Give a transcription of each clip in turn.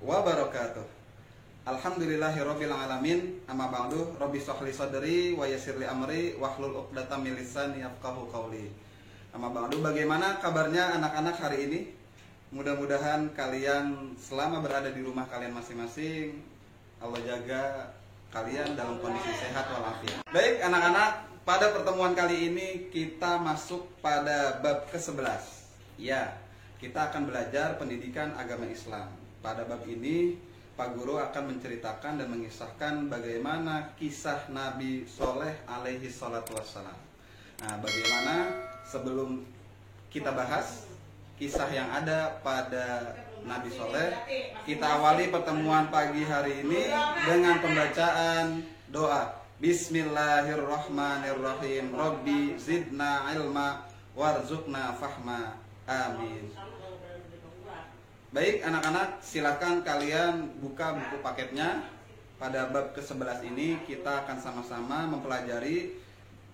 wabarakatuh. Alhamdulillahirabbil alamin. Amma ba'du, rabbi shrahli sadri wa yassirli amri wahlul 'uqdatam min lisani yafqahu qawli. Amma ba'du, bagaimana kabarnya anak-anak hari ini? Mudah-mudahan kalian selama berada di rumah kalian masing-masing, Allah jaga kalian dalam kondisi sehat walafiat. Baik anak-anak, pada pertemuan kali ini kita masuk pada bab ke-11. Ya, kita akan belajar pendidikan agama Islam. Pada bab ini Pak Guru akan menceritakan dan mengisahkan bagaimana kisah Nabi Soleh alaihi salatu wassalam. Nah, bagaimana sebelum kita bahas kisah yang ada pada Nabi Soleh, kita awali pertemuan pagi hari ini dengan pembacaan doa. Bismillahirrahmanirrahim. Rabbi zidna ilma warzuqna fahma. Amin. Baik anak-anak, silakan kalian buka buku paketnya. Pada bab ke-11 ini kita akan sama-sama mempelajari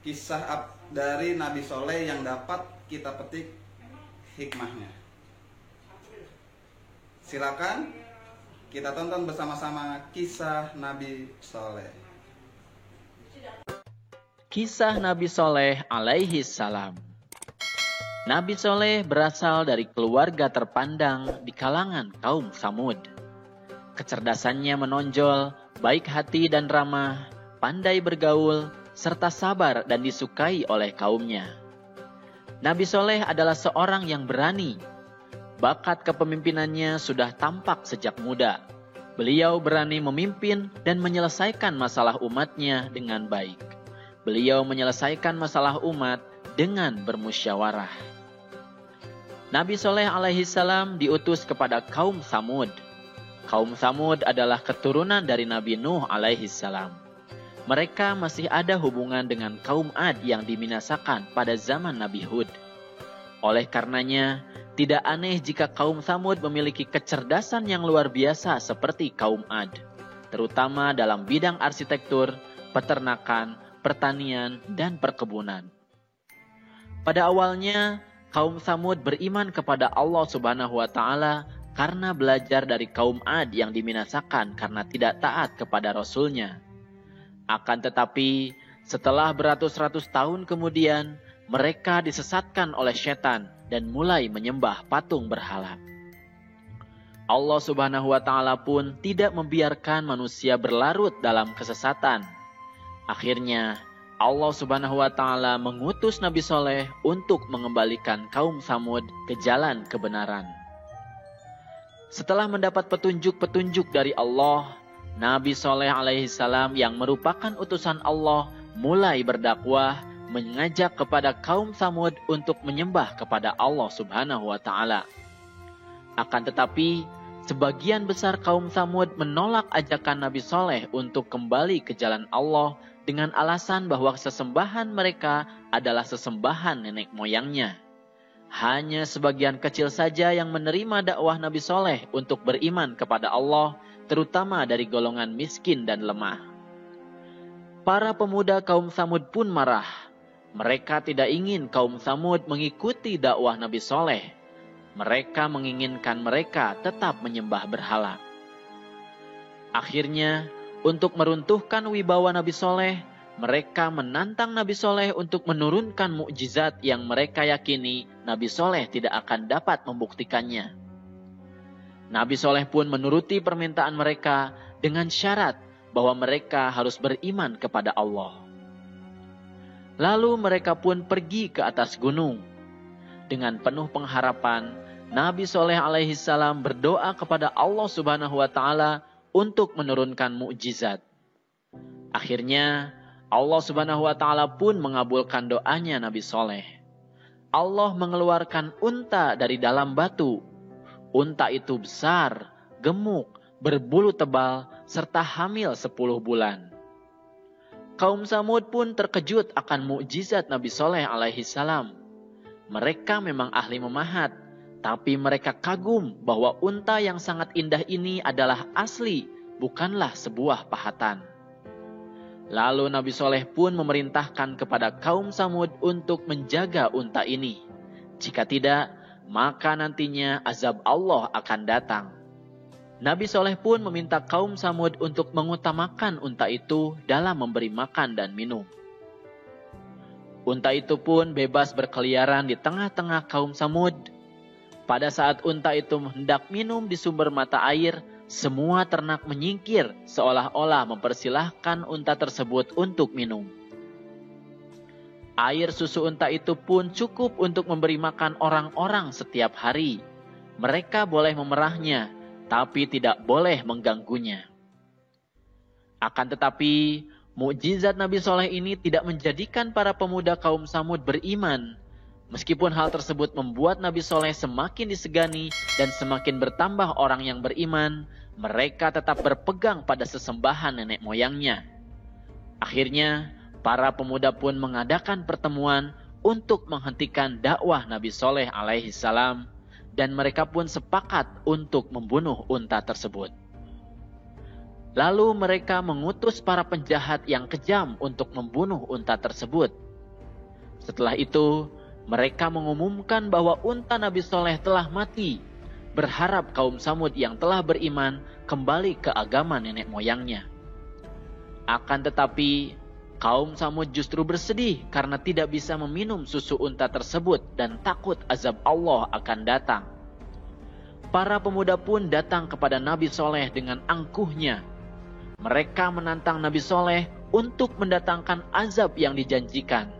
kisah dari Nabi Soleh yang dapat kita petik hikmahnya. Silakan kita tonton bersama-sama kisah Nabi Soleh. Kisah Nabi Soleh alaihi salam. Nabi Soleh berasal dari keluarga terpandang di kalangan kaum Tsamud. Kecerdasannya menonjol, baik hati dan ramah, pandai bergaul, serta sabar dan disukai oleh kaumnya. Nabi Soleh adalah seorang yang berani. Bakat kepemimpinannya sudah tampak sejak muda. Beliau berani memimpin dan menyelesaikan masalah umatnya dengan baik. Beliau menyelesaikan masalah umat dengan bermusyawarah. Nabi Soleh alaihi salam diutus kepada kaum Tsamud. Kaum Tsamud adalah keturunan dari Nabi Nuh alaihi salam. Mereka masih ada hubungan dengan kaum Ad yang dibinasakan pada zaman Nabi Hud. Oleh karenanya, tidak aneh jika kaum Tsamud memiliki kecerdasan yang luar biasa seperti kaum Ad, terutama dalam bidang arsitektur, peternakan, pertanian, dan perkebunan. Pada awalnya, kaum Tsamud beriman kepada Allah Subhanahu wa Ta'ala karena belajar dari kaum Ad yang dibinasakan karena tidak taat kepada Rasul-Nya. Akan tetapi, setelah beratus-ratus tahun kemudian, mereka disesatkan oleh setan dan mulai menyembah patung berhala. Allah Subhanahu wa Ta'ala pun tidak membiarkan manusia berlarut dalam kesesatan. Akhirnya, Allah Subhanahu wa Ta'ala mengutus Nabi Soleh untuk mengembalikan kaum Tsamud ke jalan kebenaran. Setelah mendapat petunjuk-petunjuk dari Allah, Nabi Soleh alaihi salam yang merupakan utusan Allah mulai berdakwah mengajak kepada kaum Tsamud untuk menyembah kepada Allah Subhanahu wa Ta'ala. Akan tetapi, sebagian besar kaum Tsamud menolak ajakan Nabi Soleh untuk kembali ke jalan Allah dengan alasan bahwa sesembahan mereka adalah sesembahan nenek moyangnya. Hanya sebagian kecil saja yang menerima dakwah Nabi Soleh untuk beriman kepada Allah, terutama dari golongan miskin dan lemah. Para pemuda kaum Tsamud pun marah. Mereka tidak ingin kaum Tsamud mengikuti dakwah Nabi Soleh. Mereka menginginkan mereka tetap menyembah berhala. Akhirnya, untuk meruntuhkan wibawa Nabi Soleh, mereka menantang Nabi Soleh untuk menurunkan mukjizat yang mereka yakini Nabi Soleh tidak akan dapat membuktikannya. Nabi Soleh pun menuruti permintaan mereka dengan syarat bahwa mereka harus beriman kepada Allah. Lalu mereka pun pergi ke atas gunung. Dengan penuh pengharapan, Nabi Soleh alaihi salam berdoa kepada Allah Subhanahu wa Ta'ala untuk menurunkan mukjizat. Akhirnya, Allah Subhanahu wa Ta'ala pun mengabulkan doanya Nabi Soleh. Allah mengeluarkan unta dari dalam batu. Unta itu besar, gemuk, berbulu tebal, serta hamil 10 bulan. Kaum Tsamud pun terkejut akan mukjizat Nabi Soleh alaihi salam. Mereka memang ahli memahat, tapi mereka kagum bahwa unta yang sangat indah ini adalah asli, bukanlah sebuah pahatan. Lalu Nabi Soleh pun memerintahkan kepada kaum Tsamud untuk menjaga unta ini. Jika tidak, maka nantinya azab Allah akan datang. Nabi Soleh pun meminta kaum Samud untuk mengutamakan unta itu dalam memberi makan dan minum. Unta itu pun bebas berkeliaran di tengah-tengah kaum Samud. Pada saat unta itu hendak minum di sumber mata air, semua ternak menyingkir seolah-olah mempersilahkan unta tersebut untuk minum. Air susu unta itu pun cukup untuk memberi makan orang-orang setiap hari. Mereka boleh memerahnya, tapi tidak boleh mengganggunya. Akan tetapi, mukjizat Nabi Soleh ini tidak menjadikan para pemuda kaum Samud beriman. Meskipun hal tersebut membuat Nabi Soleh semakin disegani dan semakin bertambah orang yang beriman, mereka tetap berpegang pada sesembahan nenek moyangnya. Akhirnya, para pemuda pun mengadakan pertemuan untuk menghentikan dakwah Nabi Soleh alaihi salam, dan mereka pun sepakat untuk membunuh unta tersebut. Lalu mereka mengutus para penjahat yang kejam untuk membunuh unta tersebut. Setelah itu, mereka mengumumkan bahwa unta Nabi Soleh telah mati, berharap kaum Samud yang telah beriman kembali ke agama nenek moyangnya. Akan tetapi, kaum Samud justru bersedih karena tidak bisa meminum susu unta tersebut dan takut azab Allah akan datang. Para pemuda pun datang kepada Nabi Soleh dengan angkuhnya. Mereka menantang Nabi Soleh untuk mendatangkan azab yang dijanjikan.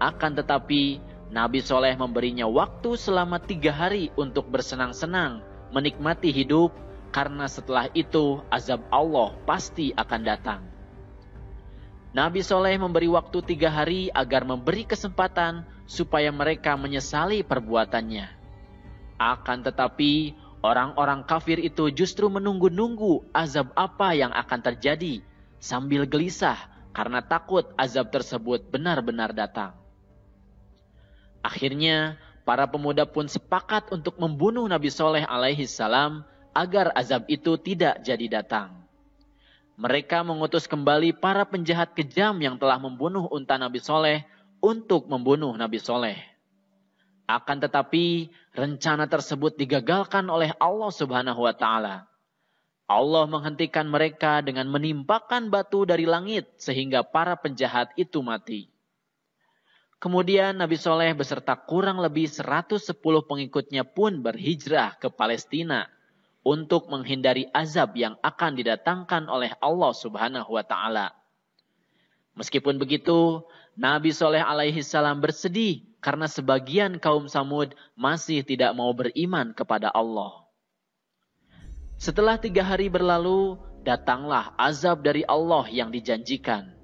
Akan tetapi, Nabi Soleh memberinya waktu selama 3 hari untuk bersenang-senang, menikmati hidup, karena setelah itu azab Allah pasti akan datang. Nabi Soleh memberi waktu 3 hari agar memberi kesempatan supaya mereka menyesali perbuatannya. Akan tetapi, orang-orang kafir itu justru menunggu-nunggu azab apa yang akan terjadi, sambil gelisah karena takut azab tersebut benar-benar datang. Akhirnya, para pemuda pun sepakat untuk membunuh Nabi Soleh alaihi salam agar azab itu tidak jadi datang. Mereka mengutus kembali para penjahat kejam yang telah membunuh unta Nabi Soleh untuk membunuh Nabi Soleh. Akan tetapi, rencana tersebut digagalkan oleh Allah Subhanahu wa Ta'ala. Allah menghentikan mereka dengan menimpakan batu dari langit sehingga para penjahat itu mati. Kemudian Nabi Soleh beserta kurang lebih 110 pengikutnya pun berhijrah ke Palestina untuk menghindari azab yang akan didatangkan oleh Allah Subhanahu wa Ta'ala. Meskipun begitu, Nabi Soleh alaihi salam bersedih karena sebagian kaum Samud masih tidak mau beriman kepada Allah. Setelah 3 hari berlalu, datanglah azab dari Allah yang dijanjikan.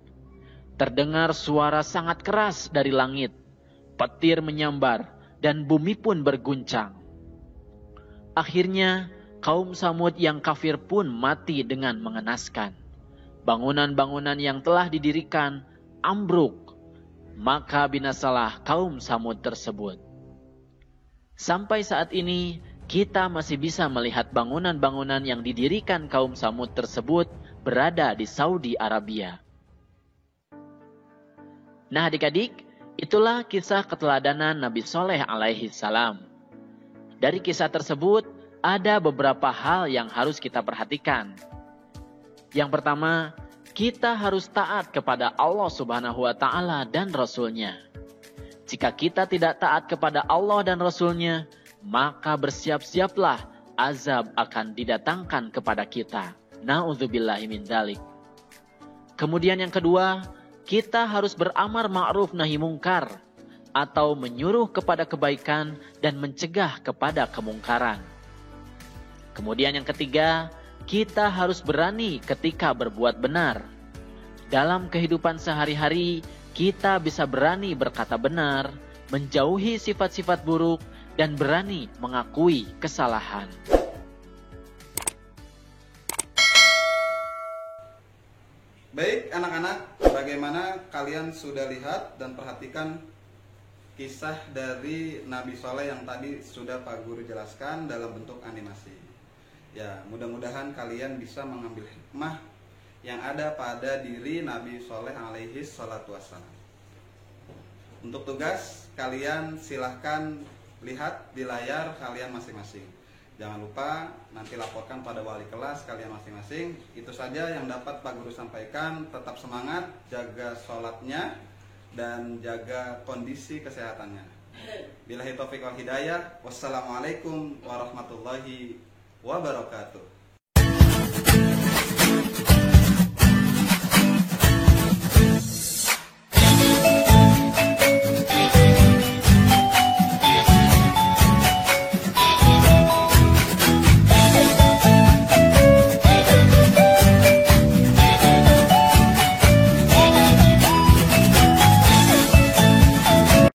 Terdengar suara sangat keras dari langit, petir menyambar, dan bumi pun berguncang. Akhirnya, kaum Samud yang kafir pun mati dengan mengenaskan. Bangunan-bangunan yang telah didirikan ambruk, maka binasalah kaum Samud tersebut. Sampai saat ini, kita masih bisa melihat bangunan-bangunan yang didirikan kaum Samud tersebut berada di Saudi Arabia. Nah adik-adik, itulah kisah keteladanan Nabi Soleh alaihi salam. Dari kisah tersebut, ada beberapa hal yang harus kita perhatikan. Yang pertama, kita harus taat kepada Allah Subhanahu wa Ta'ala dan Rasul-Nya. Jika kita tidak taat kepada Allah dan Rasul-Nya, maka bersiap-siaplah azab akan didatangkan kepada kita. Na'udzubillahi min dzalik. Kemudian yang kedua, kita harus beramar ma'ruf nahi mungkar, atau menyuruh kepada kebaikan dan mencegah kepada kemungkaran. Kemudian yang ketiga, kita harus berani ketika berbuat benar. Dalam kehidupan sehari-hari, kita bisa berani berkata benar, menjauhi sifat-sifat buruk, dan berani mengakui kesalahan. Baik anak-anak, bagaimana kalian sudah lihat dan perhatikan kisah dari Nabi Soleh yang tadi sudah Pak Guru jelaskan dalam bentuk animasi. Ya, mudah-mudahan kalian bisa mengambil hikmah yang ada pada diri Nabi Soleh alaihi salatu wassalam. Untuk tugas, kalian silahkan lihat di layar kalian masing-masing. Jangan lupa nanti laporkan pada wali kelas kalian masing-masing. Itu saja yang dapat Pak Guru sampaikan. Tetap semangat, jaga sholatnya, dan jaga kondisi kesehatannya. Billahi taufiq wal hidayah. Wassalamualaikum warahmatullahi wabarakatuh.